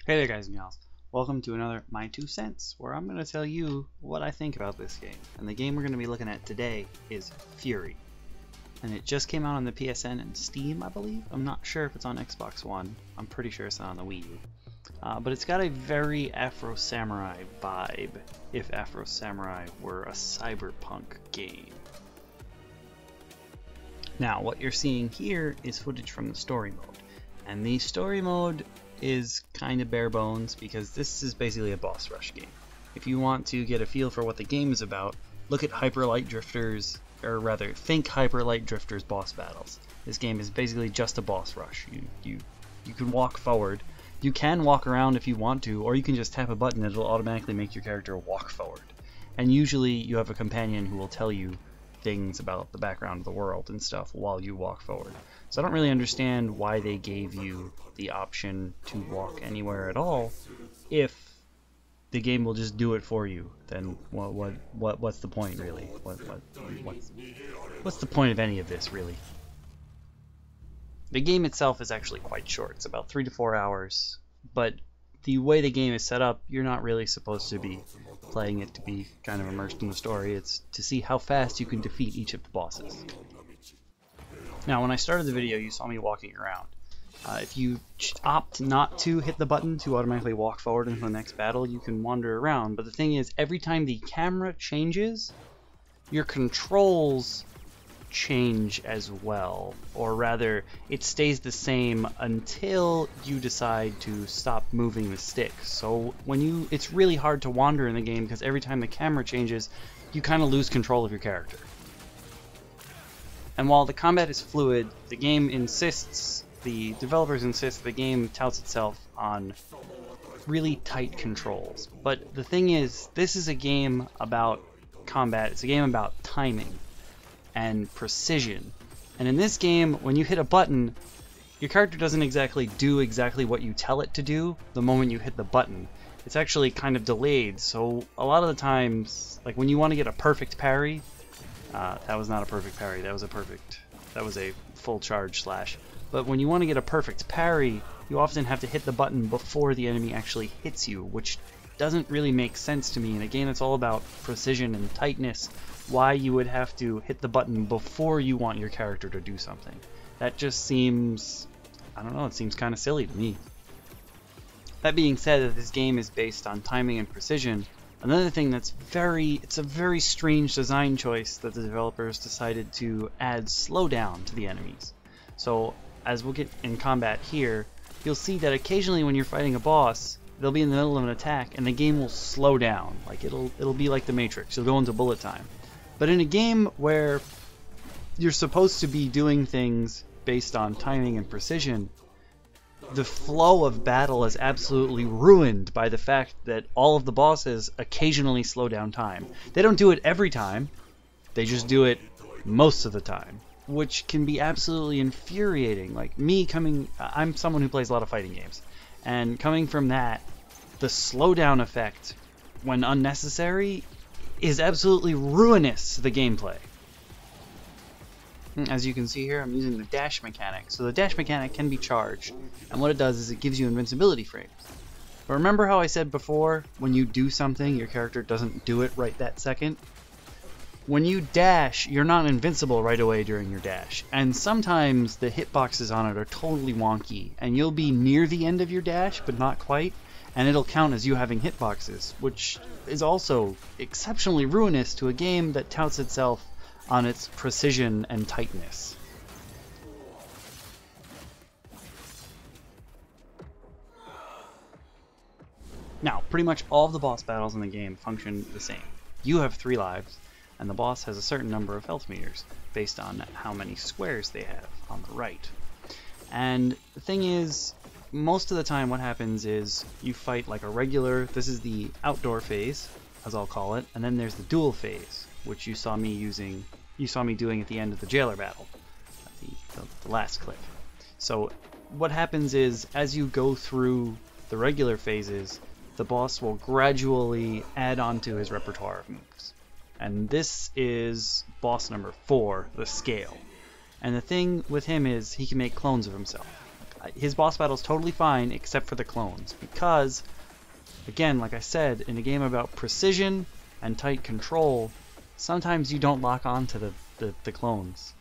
Hey there guys and gals, welcome to another My Two Cents, where I'm going to tell you what I think about this game. And the game we're going to be looking at today is Furi. And it just came out on the PSN and Steam, I believe. I'm not sure if it's on Xbox One. I'm pretty sure it's not on the Wii U. But it's got a very Afro Samurai vibe, if Afro Samurai were a cyberpunk game. Now, what you're seeing here is footage from the story mode. And the story mode is kind of bare bones because this is basically a boss rush game. If you want to get a feel for what the game is about, look at Hyper Light Drifters, or rather, think Hyper Light Drifters boss battles. This game is basically just a boss rush. You can walk forward. You can walk around if you want to, or you can just tap a button and it'll automatically make your character walk forward. And usually you have a companion who will tell you things about the background of the world and stuff while you walk forward. So I don't really understand why they gave you the option to walk anywhere at all if the game will just do it for you. Then what's the point really? What's the point of any of this really? The game itself is actually quite short. It's about 3 to 4 hours, but the way the game is set up, you're not really supposed to be playing it to be kind of immersed in the story. It's to see how fast you can defeat each of the bosses. Now, when I started the video, you saw me walking around. If you opt not to hit the button to automatically walk forward into the next battle, you can wander around. But the thing is, every time the camera changes, your controls change as well. Or rather, it stays the same until you decide to stop moving the stick. So it's really hard to wander in the game because every time the camera changes, you kind of lose control of your character. And while the combat is fluid, the developers insist the game touts itself on really tight controls. But the thing is, this is a game about combat, it's a game about timing and precision. And in this game, when you hit a button, your character doesn't exactly do exactly what you tell it to do the moment you hit the button. It's actually kind of delayed, so a lot of the times, like when you want to get a perfect parry, that was not a perfect parry, that was a full charge slash. But when you want to get a perfect parry, you often have to hit the button before the enemy actually hits you, which doesn't really make sense to me in a game that's all about precision and tightness. Why you would have to hit the button before you want your character to do something. That just seems, I don't know, it seems kind of silly to me. That being said, that this game is based on timing and precision, another thing it's a very strange design choice that the developers decided to add slowdown to the enemies. So, as we'll get in combat here, you'll see that occasionally when you're fighting a boss, they'll be in the middle of an attack and the game will slow down. Like it'll be like the Matrix, you'll go into bullet time. But in a game where you're supposed to be doing things based on timing and precision, the flow of battle is absolutely ruined by the fact that all of the bosses occasionally slow down time. They don't do it every time, they just do it most of the time, which can be absolutely infuriating. Like I'm someone who plays a lot of fighting games, and coming from that, the slowdown effect, when unnecessary, is absolutely ruinous to the gameplay. As you can see here, I'm using the dash mechanic. So the dash mechanic can be charged, and what it does is it gives you invincibility frames. But remember how I said before, when you do something, your character doesn't do it right that second? When you dash, you're not invincible right away during your dash, and sometimes the hitboxes on it are totally wonky, and you'll be near the end of your dash, but not quite, and it'll count as you having hitboxes, which is also exceptionally ruinous to a game that touts itself on its precision and tightness. Now, pretty much all of the boss battles in the game function the same. You have 3 lives, and the boss has a certain number of health meters based on how many squares they have on the right. And the thing is, most of the time what happens is you fight like a regular, this is the outdoor phase, as I'll call it, and then there's the duel phase, which you saw me doing at the end of the jailer battle, the last clip. So what happens is, as you go through the regular phases, the boss will gradually add on to his repertoire of moves. And this is boss number 4, the Scale. And the thing with him is he can make clones of himself. His boss battle is totally fine except for the clones, because, again, like I said, in a game about precision and tight control, sometimes you don't lock on to the clones.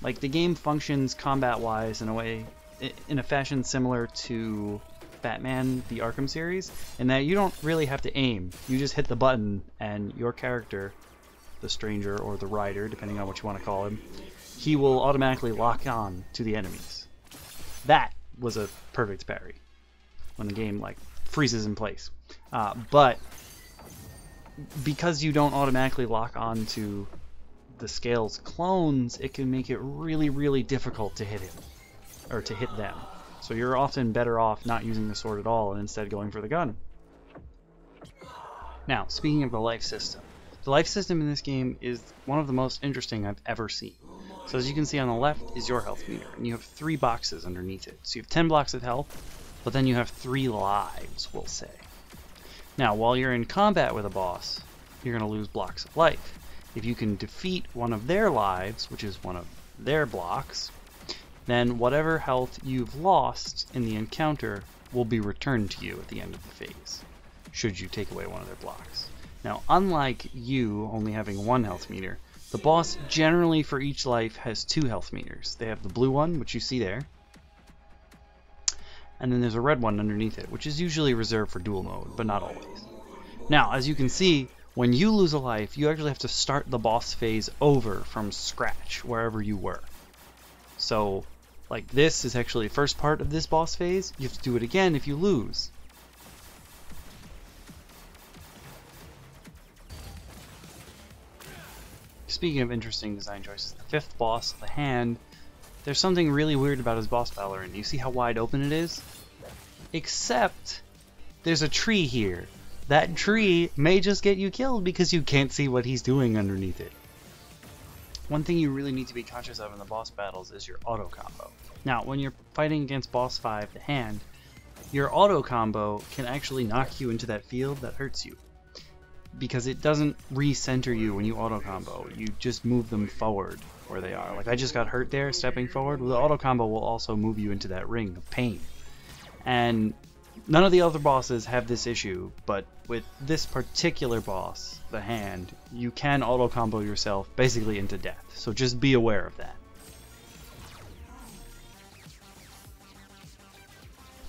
Like, the game functions combat-wise in a fashion similar to Batman, the Arkham series, in that you don't really have to aim. You just hit the button, and your character, the stranger or the rider, depending on what you want to call him, he will automatically lock on to the enemies. That was a perfect parry when the game like freezes in place. But because you don't automatically lock on to the Scale's clones, it can make it really, really difficult to hit him, or to hit them. So you're often better off not using the sword at all and instead going for the gun. Now, speaking of the life system. The life system in this game is one of the most interesting I've ever seen. So as you can see on the left is your health meter, and you have 3 boxes underneath it. So you have 10 blocks of health, but then you have 3 lives, we'll say. Now, while you're in combat with a boss, you're going to lose blocks of life. If you can defeat one of their lives, which is one of their blocks, then whatever health you've lost in the encounter will be returned to you at the end of the phase, should you take away one of their blocks. Now, unlike you only having 1 health meter, the boss generally for each life has 2 health meters. They have the blue one, which you see there, and then there's a red one underneath it, which is usually reserved for dual mode, but not always. Now, as you can see, when you lose a life, you actually have to start the boss phase over from scratch, wherever you were. So, like, this is actually the first part of this boss phase. You have to do it again if you lose. Speaking of interesting design choices, the 5th boss, the Hand, there's something really weird about his boss battle arena. You see how wide open it is? Except, there's a tree here. That tree may just get you killed because you can't see what he's doing underneath it. One thing you really need to be conscious of in the boss battles is your auto combo. Now, when you're fighting against boss 5, the Hand, your auto combo can actually knock you into that field that hurts you, because it doesn't recenter you when you auto combo. You just move them forward where they are. Like, I just got hurt there stepping forward. Well, the auto combo will also move you into that ring of pain. And none of the other bosses have this issue, but with this particular boss, the Hand, you can auto combo yourself basically into death. So just be aware of that.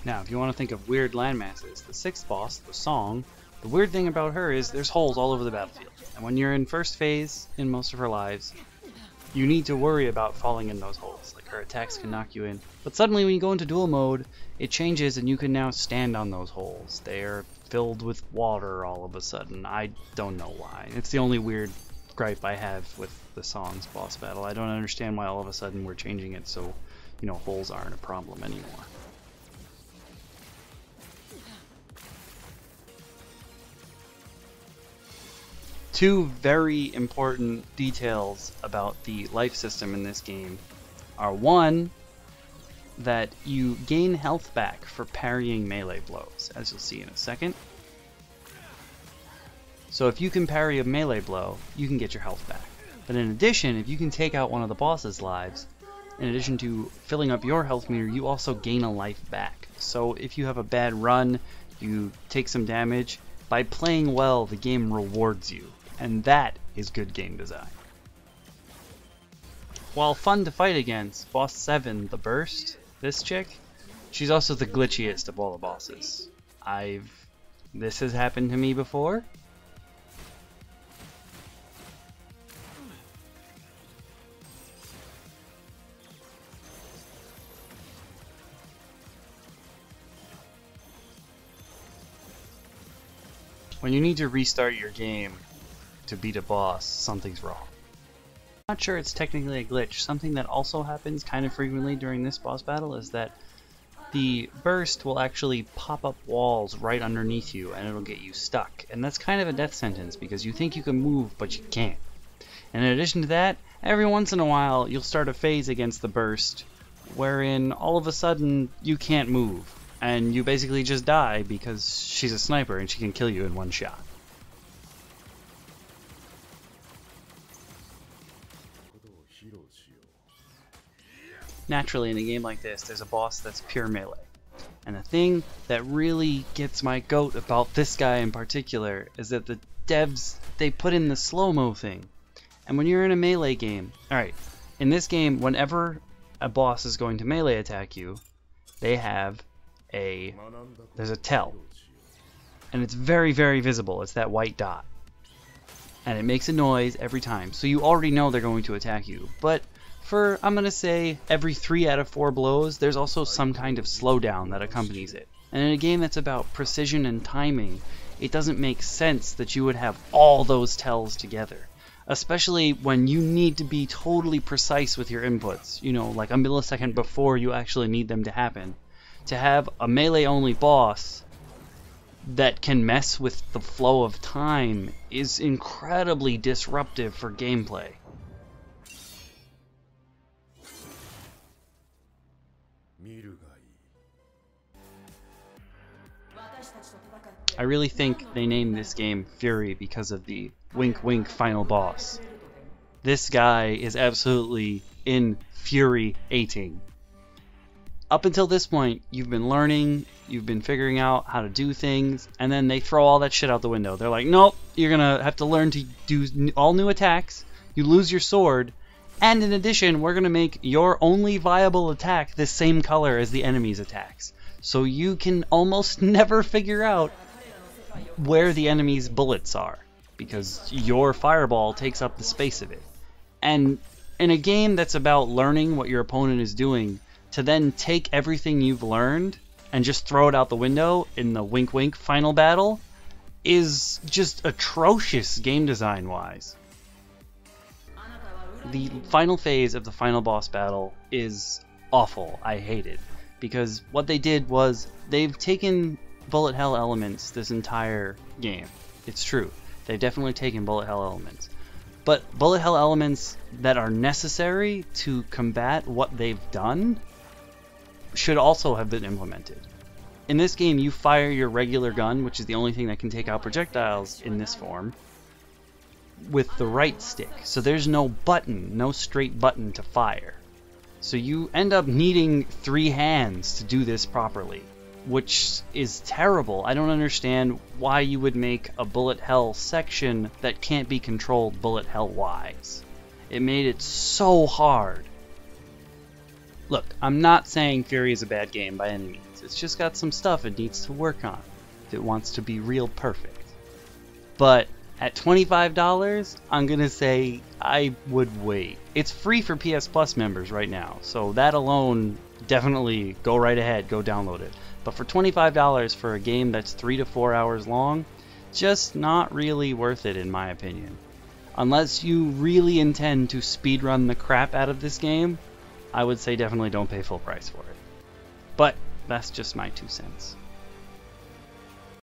Now, if you want to think of weird landmasses, the 6th boss, the Song, the weird thing about her is there's holes all over the battlefield. And when you're in first phase, in most of her lives, you need to worry about falling in those holes. Like, her attacks can knock you in. But suddenly when you go into dual mode, it changes and you can now stand on those holes. They're filled with water all of a sudden. I don't know why. It's the only weird gripe I have with the Song's boss battle. I don't understand why all of a sudden we're changing it so, you know, holes aren't a problem anymore. Two very important details about the life system in this game are, one, that you gain health back for parrying melee blows, as you'll see in a second. So if you can parry a melee blow, you can get your health back. But in addition, if you can take out one of the boss's lives, in addition to filling up your health meter, you also gain a life back. So if you have a bad run, you take some damage, by playing well, the game rewards you. And that is good game design. While fun to fight against, boss 7, the Burst, this chick, she's also the glitchiest of all the bosses. This has happened to me before. When you need to restart your game to beat a boss, something's wrong. I'm not sure it's technically a glitch. Something that also happens kind of frequently during this boss battle is that the burst will actually pop up walls right underneath you and it'll get you stuck. And that's kind of a death sentence because you think you can move but you can't. And in addition to that, every once in a while you'll start a phase against the burst wherein all of a sudden you can't move and you basically just die because she's a sniper and she can kill you in one shot. naturally in a game like this, there's a boss that's pure melee. And the thing that really gets my goat about this guy in particular is that the devs, they put in the slow-mo thing. And when you're in a melee game, alright, in this game, whenever a boss is going to melee attack you, they have there's a tell. And it's very, very visible. It's that white dot. And it makes a noise every time. So you already know they're going to attack you. But for, I'm going to say, every 3 out of 4 blows, there's also some kind of slowdown that accompanies it. And in a game that's about precision and timing, it doesn't make sense that you would have all those tells together. Especially when you need to be totally precise with your inputs. You know, like a millisecond before you actually need them to happen. To have a melee-only boss that can mess with the flow of time is incredibly disruptive for gameplay. I really think they named this game Furi because of the wink wink final boss. This guy is absolutely infuriating. Up until this point, you've been learning, you've been figuring out how to do things, and then they throw all that shit out the window. They're like, nope, you're gonna have to learn to do all new attacks, you lose your sword, and in addition, we're gonna make your only viable attack the same color as the enemy's attacks. So you can almost never figure out where the enemy's bullets are, because your fireball takes up the space of it. And in a game that's about learning what your opponent is doing, to then take everything you've learned and just throw it out the window in the wink wink final battle is just atrocious game design wise. The final phase of the final boss battle is awful. I hate it. Because what they did was they've taken bullet hell elements this entire game. It's true. They've definitely taken bullet hell elements. But bullet hell elements that are necessary to combat what they've done should also have been implemented. In this game, you fire your regular gun, which is the only thing that can take out projectiles in this form, with the right stick. So there's no button, no straight button to fire. So you end up needing 3 hands to do this properly, which is terrible. I don't understand why you would make a bullet hell section that can't be controlled bullet hell wise. It made it so hard. Look, I'm not saying Furi is a bad game by any means. It's just got some stuff it needs to work on if it wants to be real perfect. But at $25, I'm gonna say I would wait. It's free for PS Plus members right now, so that alone, definitely go right ahead, go download it. But for $25 for a game that's 3 to 4 hours long, just not really worth it in my opinion. Unless you really intend to speedrun the crap out of this game, I would say definitely don't pay full price for it. But that's just my 2 cents.